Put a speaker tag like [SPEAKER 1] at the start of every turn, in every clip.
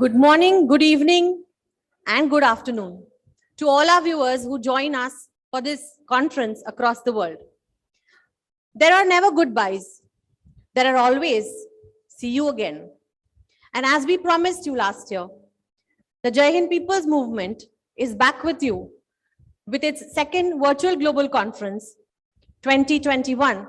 [SPEAKER 1] Good morning, good evening, and good afternoon to all our viewers who join us for this conference across the world. There are never goodbyes. There are always see you again. And as we promised you last year, the Jai Hind People's Movement is back with you with its second virtual global conference 2021,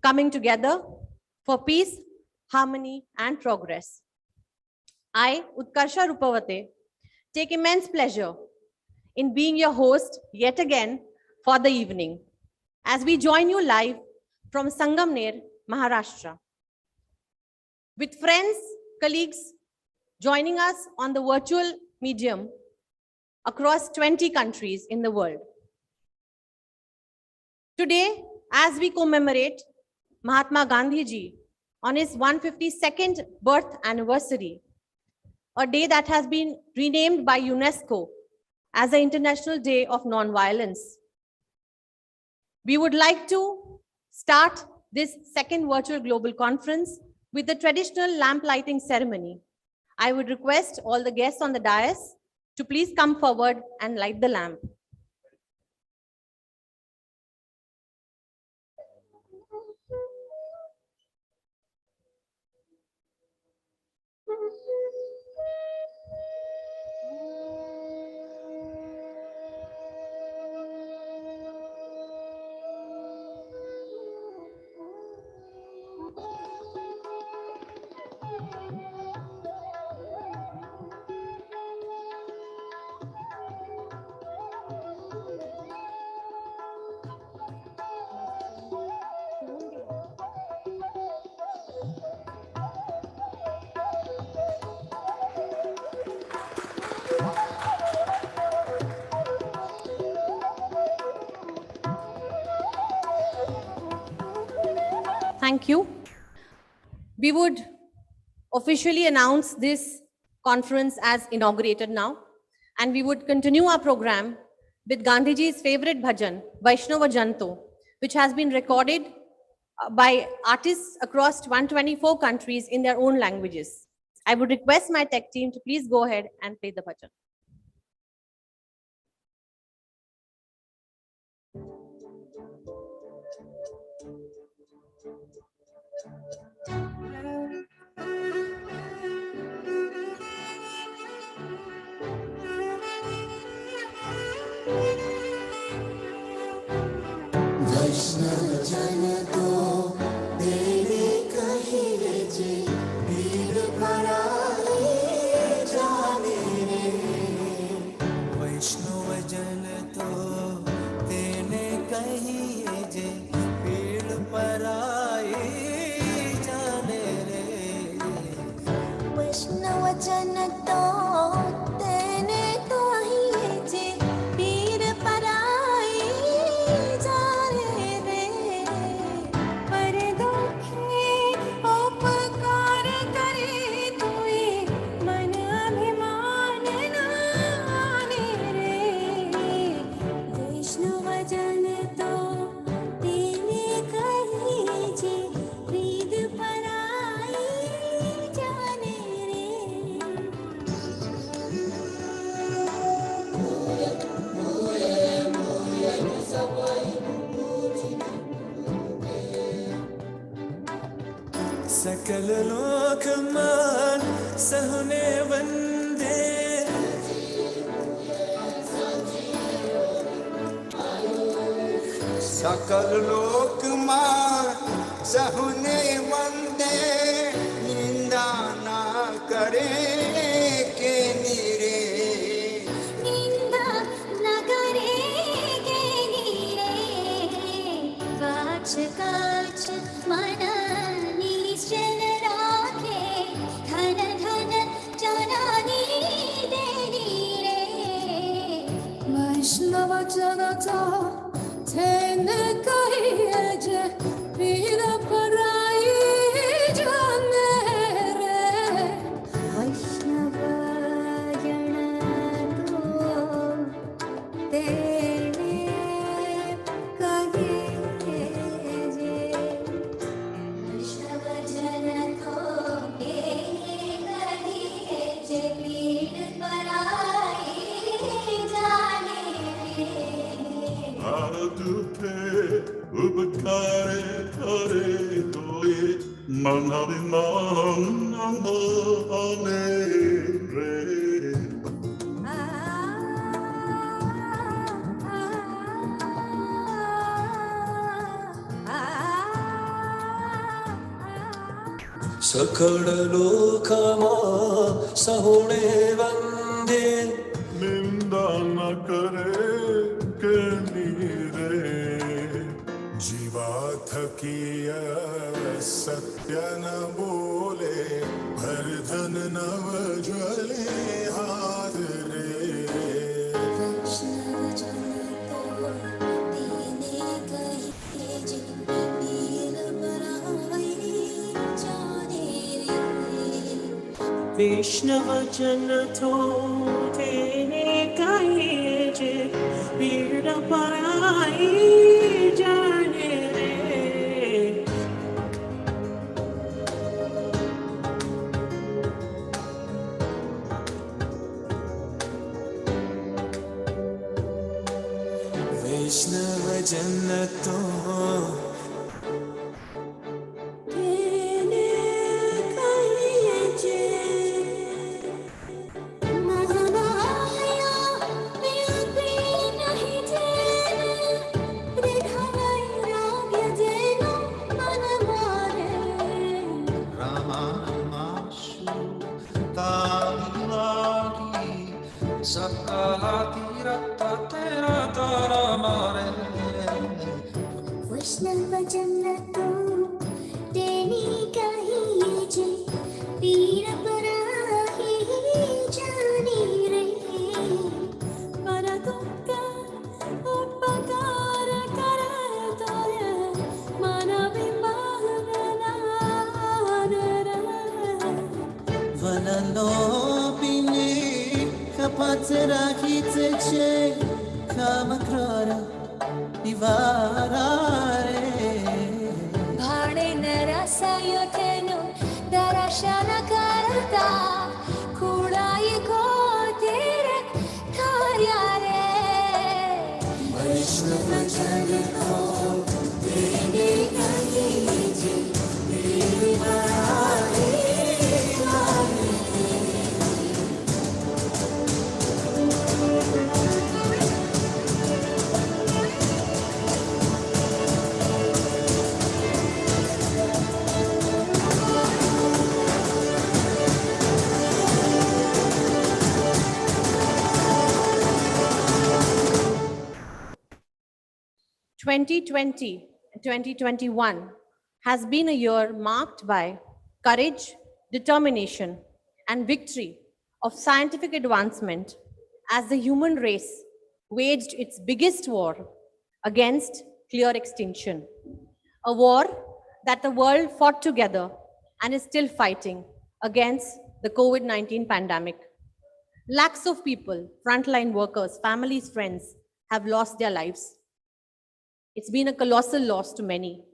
[SPEAKER 1] coming together for peace, harmony, and progress. I, Utkarsha Rupavate, take immense pleasure in being your host yet again for the evening as we join you live from Sangamner, Maharashtra. With friends, colleagues joining us on the virtual medium across 20 countries in the world. Today, as we commemorate Mahatma Gandhi ji on his 152nd birth anniversary, a day that has been renamed by UNESCO as the International Day of Non-Violence. We would like to start this second virtual global conference with the traditional lamp lighting ceremony. I would request all the guests on the dais to please come forward and light the lamp. Thank you. We would officially announce this conference as inaugurated now, and we would continue our program with Gandhiji's favorite bhajan, Vaishnava Janto, which has been recorded by artists across 124 countries in their own languages. I would request my tech team to please go ahead and play the bhajan.
[SPEAKER 2] वैष्णव जन तो तेरे कहिए जे पीर पराई जाने रे वैष्णव जन तो तेरे कहिए जे पीर पराई जाने रे वैष्णव जन तो तेरे कहिए जे पीर पराई सकल लोक मान सहने वंदे सकल लोक मान सहने वंदे निंदा ना करे के नीरे निंदा ना करे के नीरे काछ काछ मना चल राखे धन धन जनानी देनी रे वैष्णव जनता तेने कहिए जे पीर पराई जाने रे वैष्णव जन तो तेने कहिए जे
[SPEAKER 3] उपकारे करे तोये मनविमान आने रे
[SPEAKER 4] सकळ लोकमा सहुणे वंदे
[SPEAKER 3] निंदा न करे के नीरे
[SPEAKER 2] जीवा थकिय सत्य न बोले भरधन नव ज्वले हाथ रे
[SPEAKER 4] वैष्णव जन तो तेने कहे जे पीड़ पराई जाने रे वैष्णव जन तो
[SPEAKER 5] वैष्णव जन्नतो तेनी कही जे पीर पराही जानी रे पर दुःख उपकार करतोय मानवी मागणार
[SPEAKER 4] वनलो पिने कपाच राखीचे छे कामक्रोरा निवारा रे
[SPEAKER 5] भाणे नरसायो तेनु दर्शन करता खुडाई गोतीर कार्या रे
[SPEAKER 4] वैष्णव जन को तेने कही जे पीर पराई जाने रे
[SPEAKER 1] 2020 and 2021 has been a year marked by courage, determination, and victory of scientific advancement as the human race waged its biggest war against clear extinction. A war that the world fought together and is still fighting against the COVID-19 pandemic. Lakhs of people, frontline workers, families, friends have lost their lives. It's been a colossal loss to many.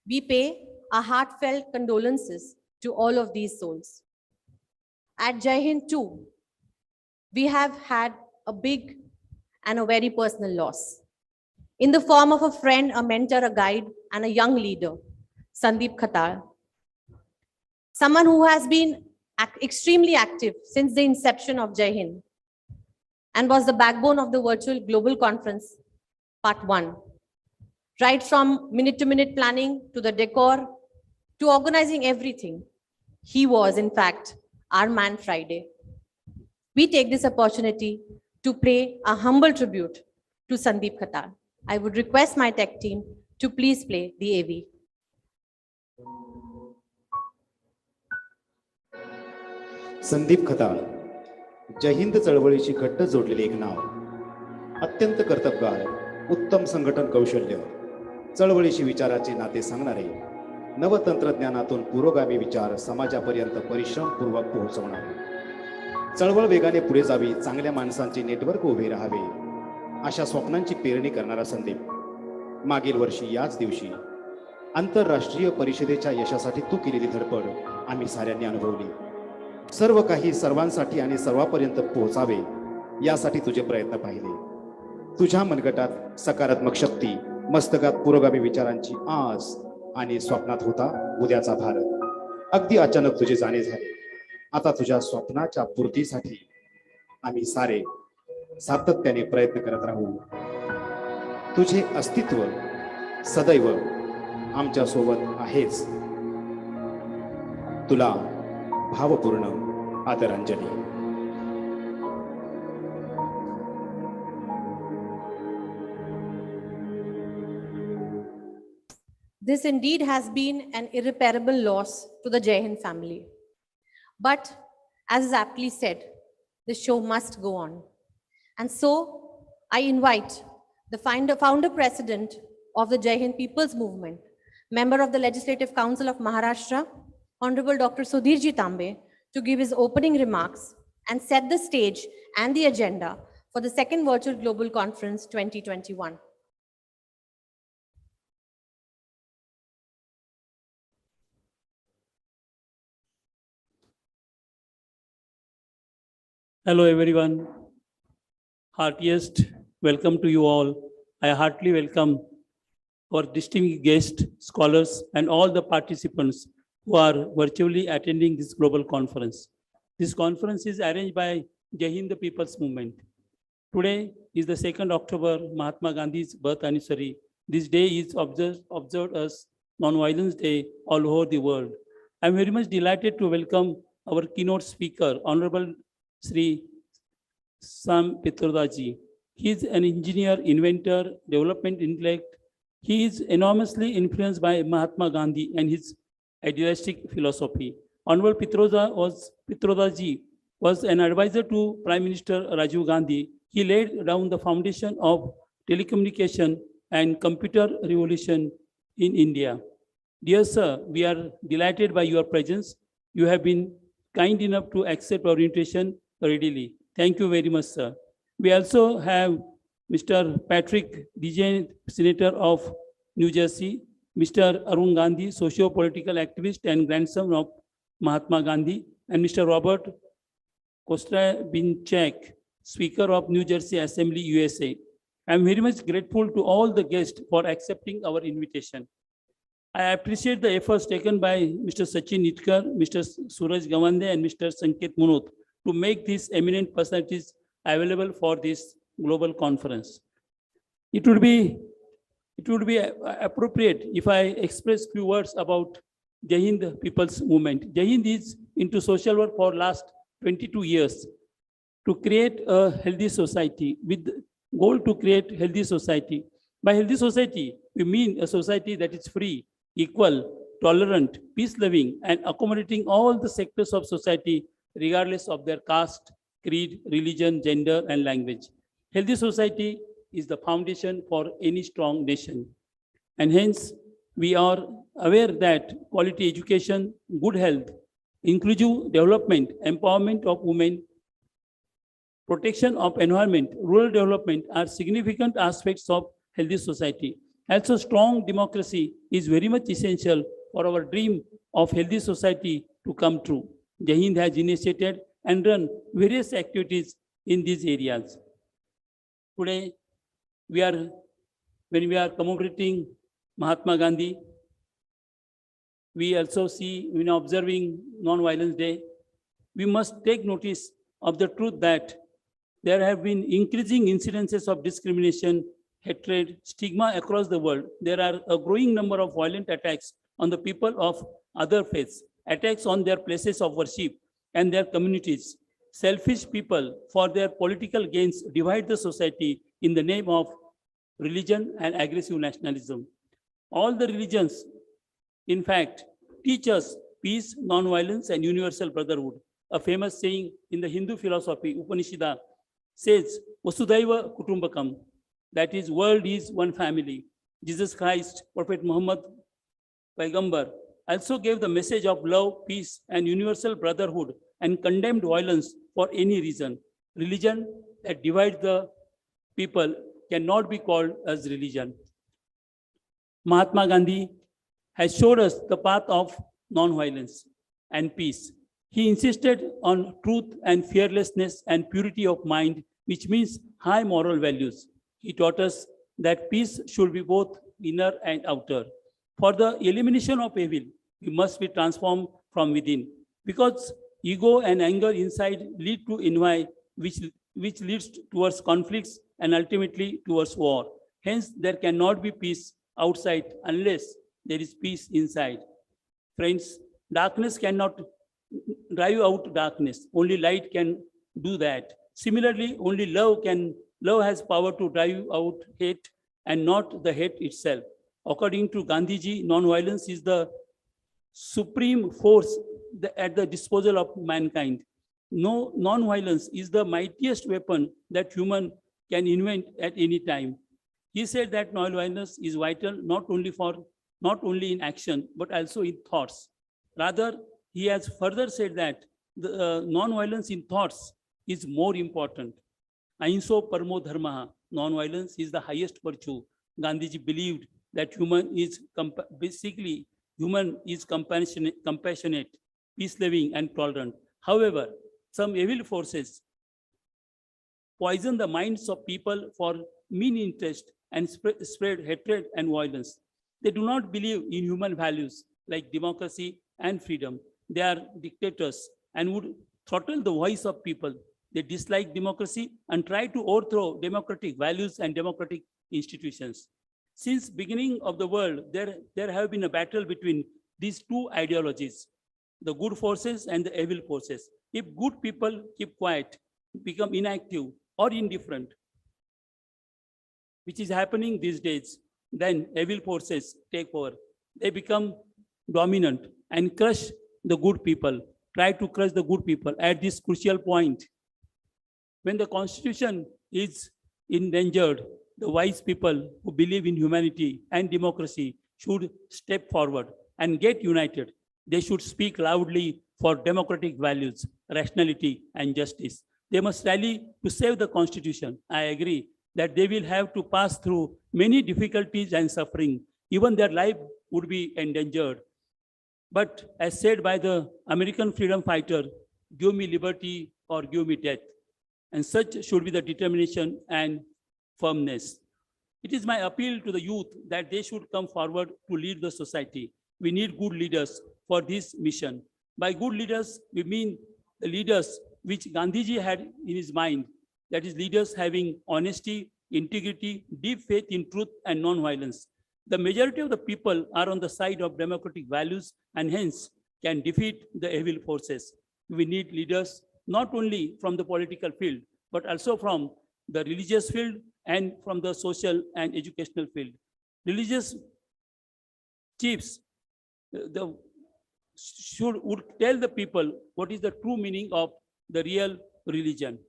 [SPEAKER 1] We pay our heartfelt condolences to all of these souls. At Jai Hind too, we have had a big and a very personal loss. In the form of a friend, a mentor, a guide, and a young leader, Sandeep Khatar. Someone who has been extremely active since the inception of Jai Hind and was the backbone of the virtual global conference, part 1. Right from minute-to-minute planning to the decor to organizing everything. He was, in fact, our man Friday. We take this opportunity to pay a humble tribute to Sandeep Khatar. I would request my tech team to please play the AV.
[SPEAKER 6] Sandeep Khatal, जय हिंद चळवळीशी घट्ट जोडलेले एक नाव. अत्यंत कर्तबगार, उत्तम संघटन कौशल्य, चळवळीशी विचाराचे नाते सांगणारे, नवतंत्रज्ञानातून पुरोगामी विचार समाजापर्यंत परिश्रमपूर्वक पोहोचवणारे, चळवळ वेगाने पुढे जावी, चांगल्या माणसांचे नेटवर्क उभे राहावे, अशा स्वप्नांची पेरणी करणारा संदीप. मागील वर्षी याच दिवशी आंतरराष्ट्रीय परिषदेच्या यशासाठी तू केलेली धडपड आम्ही साऱ्यांनी अनुभवली. सर्व काही सर्वांसाठी आणि सर्वांपर्यंत पोहोचावे यासाठी तुझे प्रयत्न पाहिले. तुझ्या मनगटात सकारात्मक शक्ती मस्तकात पुरोगामी विचारांची आस आणि स्वप्नात होता उद्याचा भारत. अगदी अचानक तुझे जाणे झाले. आता तुझ्या स्वप्नाच्या पूर्तीसाठी आम्ही सारे सातत्याने प्रयत्न करत राहू. तुझे अस्तित्व सदैव आमच्या सोबत आहेच. तुला भावपूर्ण आदरांजली.
[SPEAKER 1] This indeed has been an irreparable loss to the Jai Hind family. But as is aptly said, the show must go on. And so I invite the founder president of the Jai Hind People's Movement, member of the Legislative Council of Maharashtra, Honorable Dr. Sudhirji Tambe, to give his opening remarks and set the stage and the agenda for the second Virtual Global Conference 2021.
[SPEAKER 7] Hello everyone. Heartiest welcome to you all. I heartily welcome our distinguished guests, scholars, and all the participants who are virtually attending this global conference. This conference is arranged by Jai Hind People's Movement. Today is the 2nd October, Mahatma Gandhi's birth anniversary. This day is observed as Non-Violence Day all over the world. I am very much delighted to welcome our keynote speaker, Honorable Sri Sam Pitrodaji. He is an engineer, inventor, development intellect. He is enormously influenced by Mahatma Gandhi and his idealistic philosophy. Honorable Pitrodaji was an advisor to Prime Minister Rajiv Gandhi. He laid down the foundation of telecommunication and computer revolution in India. Dear sir, we are delighted by your presence. You have been kind enough to accept our invitation readily. Thank you very much, sir. We also have Mr. Patrick DJ, Senator of New Jersey, Mr. Arun Gandhi, socio-political activist and grandson of Mahatma Gandhi, and Mr. Robert Kostabinchak, Speaker of New Jersey Assembly, USA. I am very much grateful to all the guests for accepting our invitation. I appreciate the efforts taken by Mr. Sachin Nitkar, Mr. Suraj Gawande, and Mr. Sanket Munot to make these eminent personalities available for this global conference. It would be appropriate if I express few words about Jai Hind People's Movement. Jai Hind is into social work for last 22 years to create a healthy society with the goal to create healthy society. By healthy society, we mean a society that is free, equal, tolerant, peace-loving, and accommodating all the sectors of society regardless of their caste, creed, religion, gender, and language. Healthy society is the foundation for any strong nation. And hence, we are aware that quality education, good health, inclusive development, empowerment of women, protection of environment, rural development are significant aspects of healthy society. Also, strong democracy is very much essential for our dream of healthy society to come true. Jai Hind has initiated and run various activities in these areas. Today, when we are commemorating Mahatma Gandhi, we also see, when observing Non-Violence Day, we must take notice of the truth that there have been increasing incidences of discrimination, hatred, stigma across the world. There are a growing number of violent attacks on the people of other faiths, attacks on their places of worship and their communities. Selfish people, for their political gains, divide the society in the name of religion and aggressive nationalism. All the religions, in fact, teach us peace, non-violence, and universal brotherhood. A famous saying in the Hindu philosophy, Upanishad, says, Vasudhaiva Kutumbakam, that is, world is one family. Jesus Christ, Prophet Muhammad, Paigambar, also gave the message of love, peace, and universal brotherhood and condemned violence for any reason. Religion that divides the people cannot be called as religion. Mahatma Gandhi has showed us the path of non-violence and peace. He insisted on truth and fearlessness and purity of mind, which means high moral values. He taught us that peace should be both inner and outer. For the elimination of evil, we must be transformed from within, because ego and anger inside lead to envy, which leads towards conflicts and ultimately towards war. Hence, there cannot be peace outside unless there is peace inside. Friends, darkness cannot drive out darkness. Only light can do that. Similarly, only love has power to drive out hate and not the hate itself. According to Gandhiji, non-violence is the supreme force at the disposal of mankind. No, non-violence is the mightiest weapon that human can invent at any time. He said that non-violence is vital not only in action, but also in thoughts. Rather, he has further said that the non-violence in thoughts is more important. Ahinso parmo dharma, non-violence is the highest virtue. Gandhiji believed that human is compassionate, peace-loving, and tolerant. However, some evil forces poison the minds of people for mean interest and spread hatred and violence. They do not believe in human values like democracy and freedom. They are dictators and would throttle the voice of people. They dislike democracy and try to overthrow democratic values and democratic institutions. Since beginning of the world, there have been a battle between these two ideologies, the good forces and the evil forces. If good people keep quiet, become inactive or indifferent, which is happening these days, then evil forces take over. They become dominant and crush the good people, try to crush the good people at this crucial point. When the constitution is endangered, the wise people who believe in humanity and democracy should step forward and get united. They should speak loudly for democratic values, rationality, and justice. They must rally to save the constitution. I agree that they will have to pass through many difficulties and suffering. Even their life would be endangered. But as said by the American freedom fighter, give me liberty or give me death. And such should be the determination and firmness. It is my appeal to the youth that they should come forward to lead the society. We need good leaders for this mission. By good leaders, we mean the leaders which Gandhiji had in his mind, that is, leaders having honesty, integrity, deep faith in truth and non-violence. The majority of the people are on the side of democratic values and hence can defeat the evil forces. We need leaders not only from the political field, but also from the religious field and from the social and educational field. Religious chiefs would tell the people what is the true meaning of the real religion.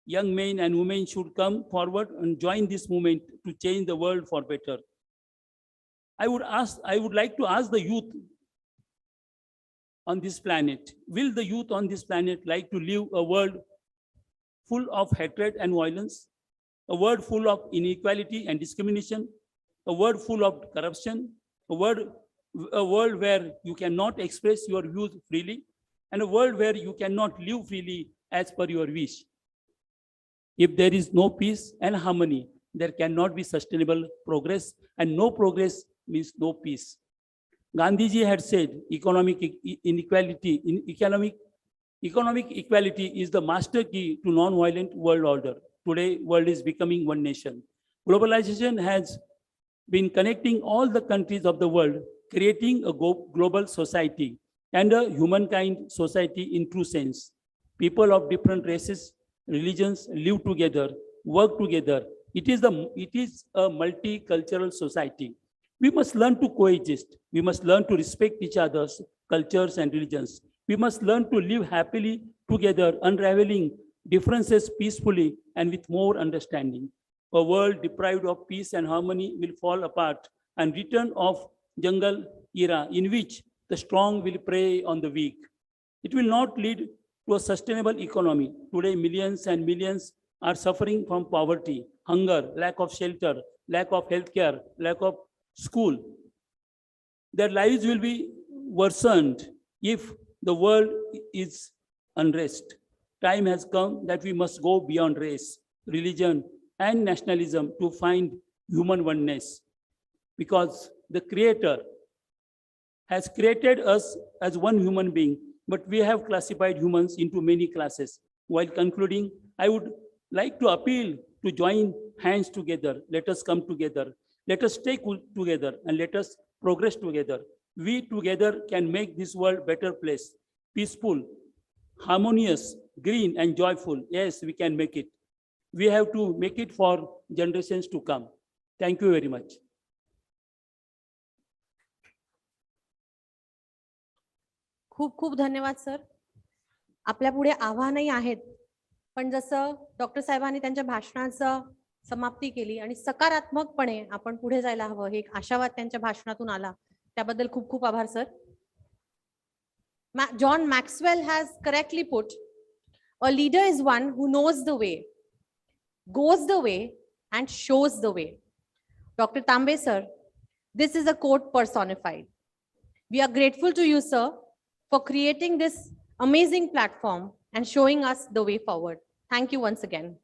[SPEAKER 7] Young men and women should come forward and join this movement to change the world for better. I would like to ask the youth on this planet, will the youth on this planet like to live a world full of hatred and violence, a world full of inequality and discrimination, a world full of corruption, a world where you cannot express your views freely, and a world where you cannot live freely as per your wish? If there is no peace and harmony, there cannot be sustainable progress, and no progress means no peace. Gandhiji had said economic equality is the master key to non-violent world order. Today, world is becoming one nation. Globalization has been connecting all the countries of the world, creating a global society and a humankind society in true sense. People of different races, religions live together, work together. It is a multicultural society. We must learn to coexist. We must learn to respect each other's cultures and religions. We must learn to live happily together, unraveling differences peacefully and with more understanding. A world deprived of peace and harmony will fall apart and return of jungle era in which the strong will prey on the weak. It will not lead to a sustainable economy. Today, millions and millions are suffering from poverty, hunger, lack of shelter, lack of healthcare, lack of school. Their lives will be worsened if the world is unrest. Time has come that we must go beyond race, religion, and nationalism to find human oneness, because the Creator has created us as one human being, but we have classified humans into many classes. While concluding, I would like to appeal to join hands together. Let us come together. Let us stay together and let us progress together. We together can make this world better place, peaceful, harmonious, green and joyful. Yes, we can make it. We have to make it for generations to come. Thank you very much.
[SPEAKER 1] खूप खूप धन्यवाद sir. आपल्या पुढे आव्हानही आहेत, पण जसं doctor साहेबांनी त्यांच्या भाषणाचं समाप्ती केली आणि सकारात्मकपणे आपण पुढे जायला हवं, हे एक आशावाद त्यांच्या भाषणातून आला, त्याबद्दल खूप खूप आभार sir. John Maxwell has correctly put, a leader is one who knows the way, goes the way and shows the way. Dr. Tambe sir, this is a quote personified. We are grateful to you, sir, for creating this amazing platform and showing us the way forward. Thank you once again.